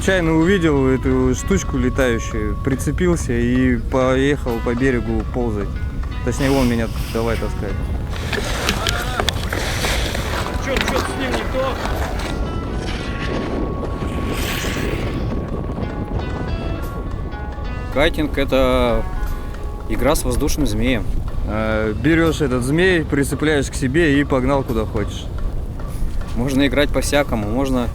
случайно увидел эту штучку летающую, прицепился и поехал по берегу ползать. Точнее, он меня давай таскать. Что с ним не то? Кайтинг – это игра с воздушным змеем. Берешь этот змей, прицепляешь к себе и погнал куда хочешь. Можно играть по-всякому, можно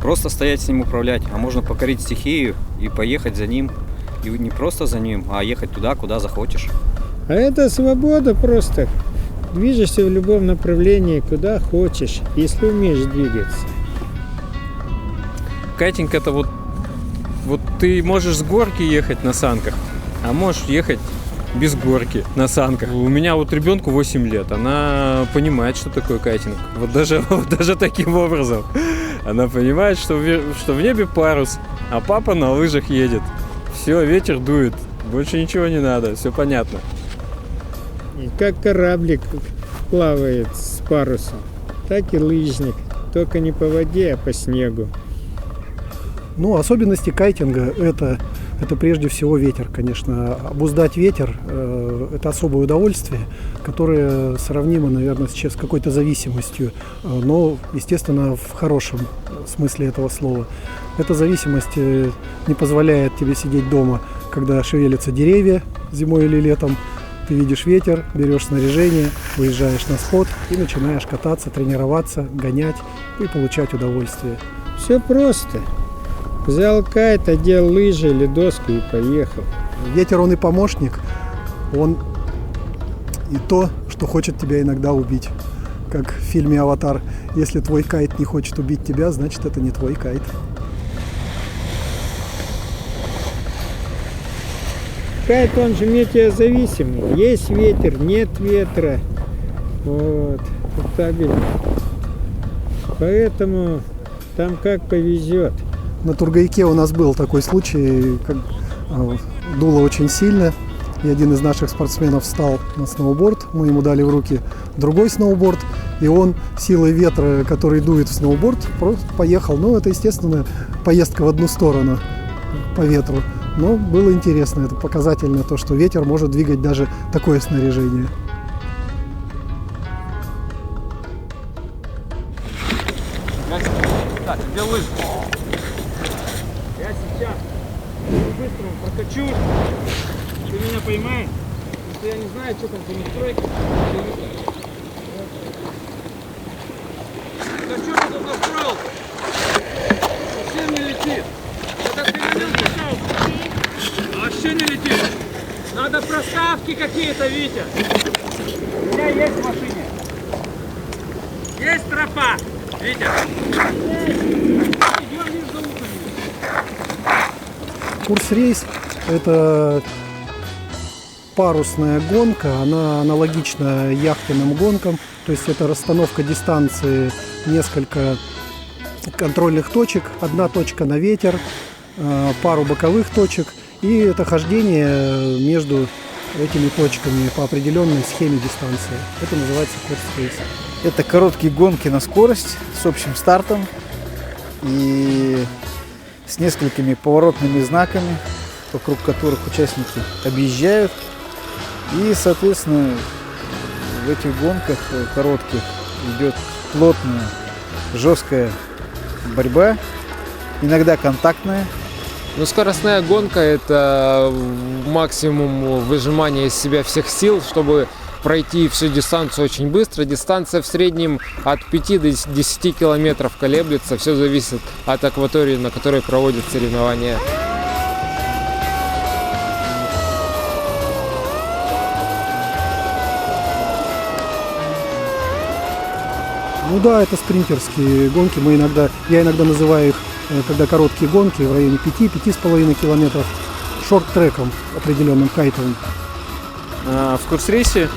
просто стоять с ним управлять, а можно покорить стихию и поехать за ним. И не просто за ним, а ехать туда, куда захочешь. А это свобода просто. Движешься в любом направлении, куда хочешь, если умеешь двигаться. Кайтинг это вот ты можешь с горки ехать на санках, а можешь ехать без горки на санках. У меня вот ребенку 8 лет, она понимает, что такое кайтинг. Вот даже таким образом. Она понимает, что в небе парус, а папа на лыжах едет. Все, ветер дует, больше ничего не надо, все понятно. И как кораблик плавает с парусом, так и лыжник. Только не по воде, а по снегу. Ну, особенности кайтинга это прежде всего ветер, конечно. Обуздать ветер это особое удовольствие, которое сравнимо, наверное, с какой-то зависимостью, но, естественно, в хорошем смысле этого слова. Эта зависимость не позволяет тебе сидеть дома, когда шевелятся деревья зимой или летом. Ты видишь ветер, берешь снаряжение, выезжаешь на спот и начинаешь кататься, тренироваться, гонять и получать удовольствие. Все просто. Взял кайт, одел лыжи или доску и поехал. Ветер, он и помощник, он и то, что хочет тебя иногда убить. Как в фильме «Аватар». Если твой кайт не хочет убить тебя, значит, это не твой кайт. Кайт, он же метеозависимый. Есть ветер, нет ветра. Вот. Поэтому там как повезет. На Тургайке у нас был такой случай, как дуло очень сильно, и один из наших спортсменов встал на сноуборд, мы ему дали в руки другой сноуборд, и он силой ветра, который дует в сноуборд, просто поехал. Ну, это, естественно, поездка в одну сторону по ветру, но было интересно, это показательно, то, что ветер может двигать даже такое снаряжение. Так, где лыжи? Я сейчас быстро прокачу. Ты меня поймаешь? Если я не знаю, что там по настройке. Да что ты тут настроил? Совсем не летит. Это ты меня пошел. Вообще не летит. Надо проставки какие-то, Витя. У меня есть в машине. Есть тропа, Витя. Курс-рейс – это парусная гонка, она аналогична яхтенным гонкам, то есть это расстановка дистанции, несколько контрольных точек, одна точка на ветер, пару боковых точек, и это хождение между этими точками по определенной схеме дистанции. Это называется курс-рейс. Это короткие гонки на скорость с общим стартом и с несколькими поворотными знаками, вокруг которых участники объезжают. И, соответственно, в этих гонках коротких идет плотная, жесткая борьба, иногда контактная. Ну, скоростная гонка – это максимум выжимания из себя всех сил, чтобы пройти всю дистанцию очень быстро. Дистанция в среднем от 5 до 10 километров колеблется. Все зависит от акватории, на которой проводят соревнования. Ну да, это спринтерские гонки. Я иногда называю их, когда короткие гонки в районе 5-5,5 километров, шорт-треком определенным кайтовым. В курс-рейсе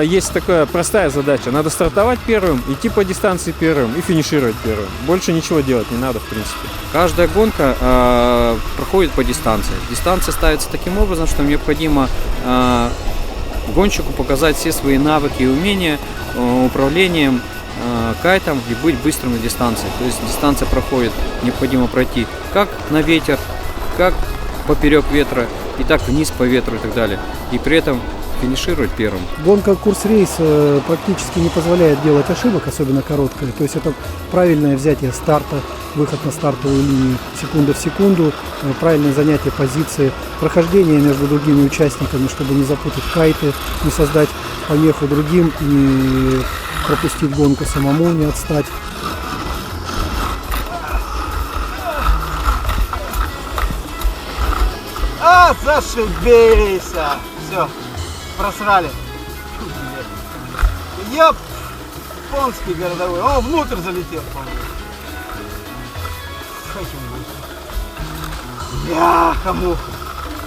есть такая простая задача. Надо стартовать первым, идти по дистанции первым и финишировать первым. Больше ничего делать не надо, в принципе. Каждая гонка проходит по дистанции. Дистанция ставится таким образом, что необходимо гонщику показать все свои навыки и умения управлением кайтом и быть быстрым на дистанции. То есть дистанция проходит, необходимо пройти как на ветер, как поперек ветра, и так вниз по ветру и так далее. И при этом финишировать первым. Гонка курс-рейс практически не позволяет делать ошибок, особенно короткая. То есть это правильное взятие старта, выход на стартовую линию секунда в секунду, правильное занятие позиции, прохождение между другими участниками, чтобы не запутать кайты, не создать помеху другим, не пропустить гонку самому, не отстать. Зашибись! Все, просрали. Еп! Японский городовой. Он внутрь залетел, по-моему. Бляха-муха.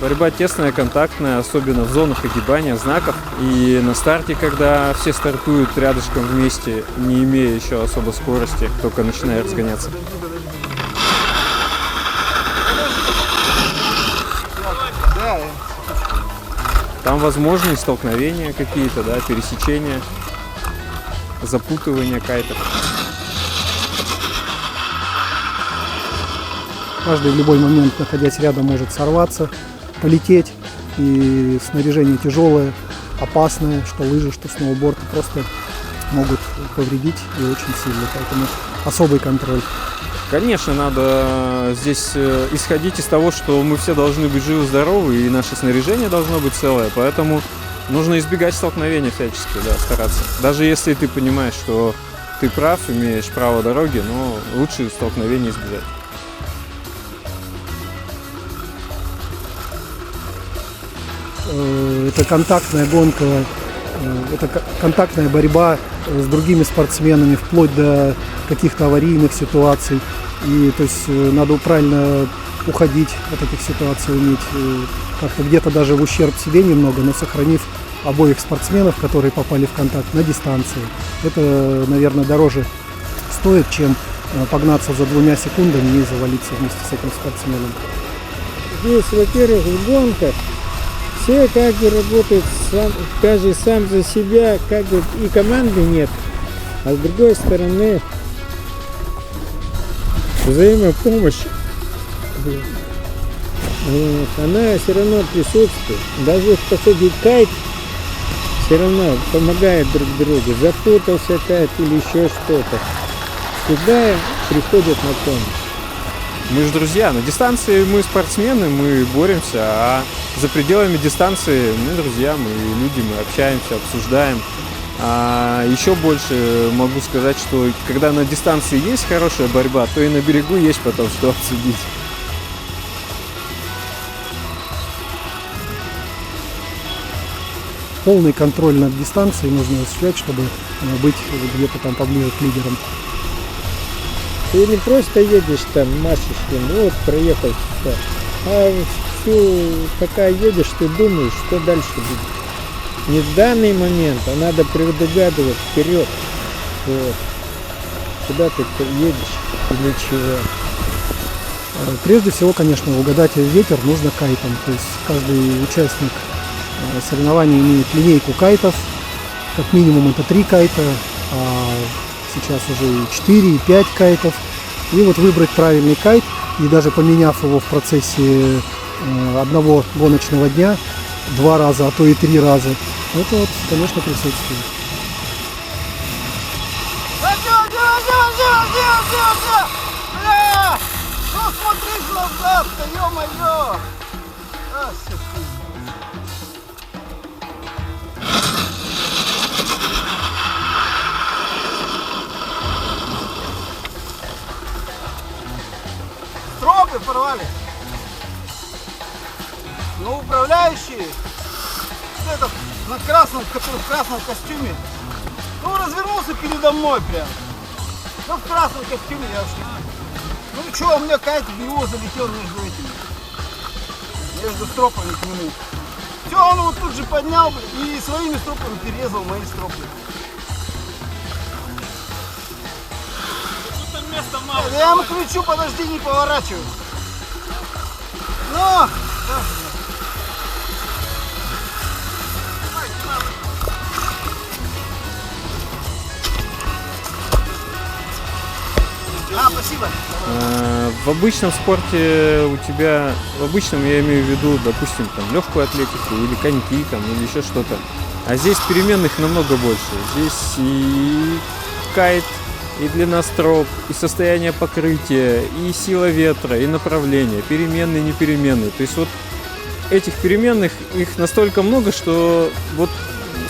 Борьба тесная, контактная, особенно в зонах огибания знаков. И на старте, когда все стартуют рядышком вместе, не имея еще особо скорости, только начиная разгоняться. Там возможны столкновения какие-то, да, пересечения, запутывания кайтов. Каждый в любой момент, находясь рядом, может сорваться, полететь. И снаряжение тяжелое, опасное, что лыжи, что сноуборд, просто могут повредить и очень сильно. Поэтому особый контроль. Конечно, надо здесь исходить из того, что мы все должны быть живы-здоровы, и наше снаряжение должно быть целое, поэтому нужно избегать столкновений всячески, да, стараться. Даже если ты понимаешь, что ты прав, имеешь право дороги, но лучше столкновений избежать. Это контактная гонка, это контактная борьба с другими спортсменами, вплоть до каких-то аварийных ситуаций. И то есть надо правильно уходить от этих ситуаций, уметь как-то где-то даже в ущерб себе немного, но сохранив обоих спортсменов, которые попали в контакт, на дистанции. Это, наверное, дороже стоит, чем погнаться за 2 секундами и завалиться вместе с этим спортсменом. Здесь, во-первых, в гонках все как бы работают каждый сам за себя, как бы и команды нет, а с другой стороны взаимопомощь, вот, она все равно присутствует. Даже кто ходит кайт, все равно помогает друг другу. Запутался кайт или еще что-то, всегда приходят на помощь. Мы же друзья, на дистанции мы спортсмены, мы боремся, а за пределами дистанции мы друзья, мы люди, мы общаемся, обсуждаем. А еще больше могу сказать, что когда на дистанции есть хорошая борьба, то и на берегу есть потом что обсудить. Полный контроль над дистанцией нужно осуществлять, чтобы быть где-то там поближе к лидерам. Ты не просто едешь там, машешь им, вот проехал все, а пока едешь, ты думаешь, что дальше будет. Не в данный момент, а надо предугадывать вперед. Вот. Куда ты едешь и для чего. Прежде всего, конечно, угадать ветер нужно кайтом. То есть каждый участник соревнований имеет линейку кайтов. Как минимум это 3 кайта, а сейчас уже 4 и 5 кайтов. И вот выбрать правильный кайт, и даже поменяв его в процессе одного гоночного дня 2 раза, а то и 3 раза, это вот, конечно, присутствует. Бля! Ну смотри назад-то, ё-моё! Стропы порвали. Но управляющий, этот на красном, который в красном костюме, ну развернулся передо мной прям. Ну в красном костюме я вообще. Ну что, у меня кайт в него залетел между этими. Между стропами к нему. Все, он его тут же поднял и своими стропами перерезал мои стропы. Я ему кричу, подожди, не поворачивай. Ну, Спасибо. В обычном спорте у тебя, в обычном я имею в виду, допустим, там легкую атлетику или коньки там, или еще что-то. А здесь переменных намного больше. Здесь и кайт, и длина строп, и состояние покрытия, и сила ветра, и направление, переменные, непеременные. То есть вот этих переменных, их настолько много, что вот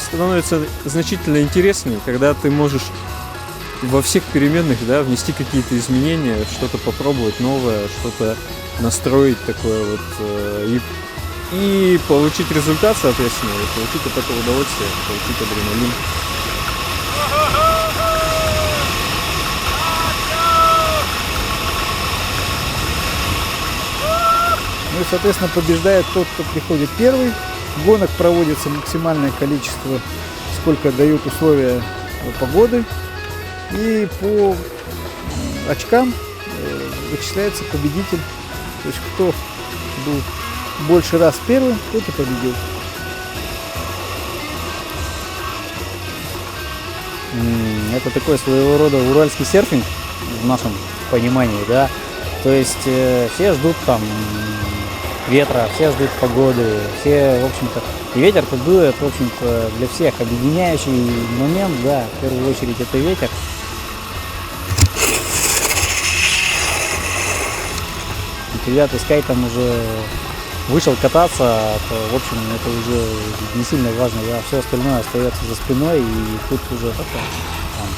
становится значительно интереснее, когда ты можешь во всех переменных, да, внести какие-то изменения, что-то попробовать новое, что-то настроить такое вот и получить результат, соответственно, и получить от этого удовольствие, получить адреналин. Ну и, соответственно, побеждает тот, кто приходит первый. Гонок проводится максимальное количество, сколько дают условия погоды. И по очкам вычисляется победитель. То есть кто был больше раз первый, тот и победил. Это такой своего рода уральский серфинг в нашем понимании, да. То есть все ждут там ветра, все ждут погоды, все, в общем-то, и ветер-то дует, в общем-то, для всех объединяющий момент, да, в первую очередь это ветер. И когда ты с кайтом уже вышел кататься, то, в общем, это уже не сильно важно, да, все остальное остается за спиной, и тут уже такое, там,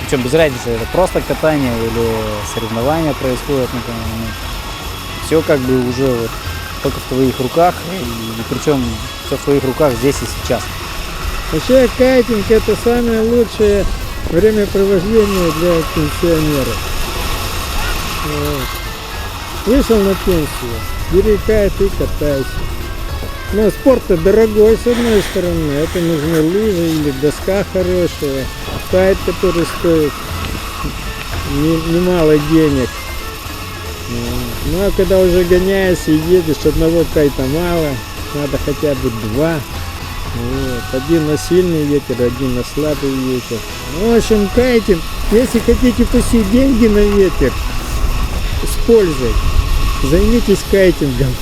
причем без разницы, это просто катание или соревнования происходят, например, все как бы уже вот только в твоих руках, и причем все в твоих руках здесь и сейчас. Вообще кайтинг — это самое лучшее времяпровождение для пенсионеров. Вот. Вышел на пенсию, бери кайт и катайся. Но спорт-то дорогой, с одной стороны, это нужны лыжи или доска хорошая, кайт, который стоит немало денег. Ну а когда уже гоняешься и едешь, одного кайта мало, надо хотя бы два. Вот. Один на сильный ветер, один на слабый ветер. В общем, кайтинг, если хотите пустить деньги на ветер с пользой, займитесь кайтингом.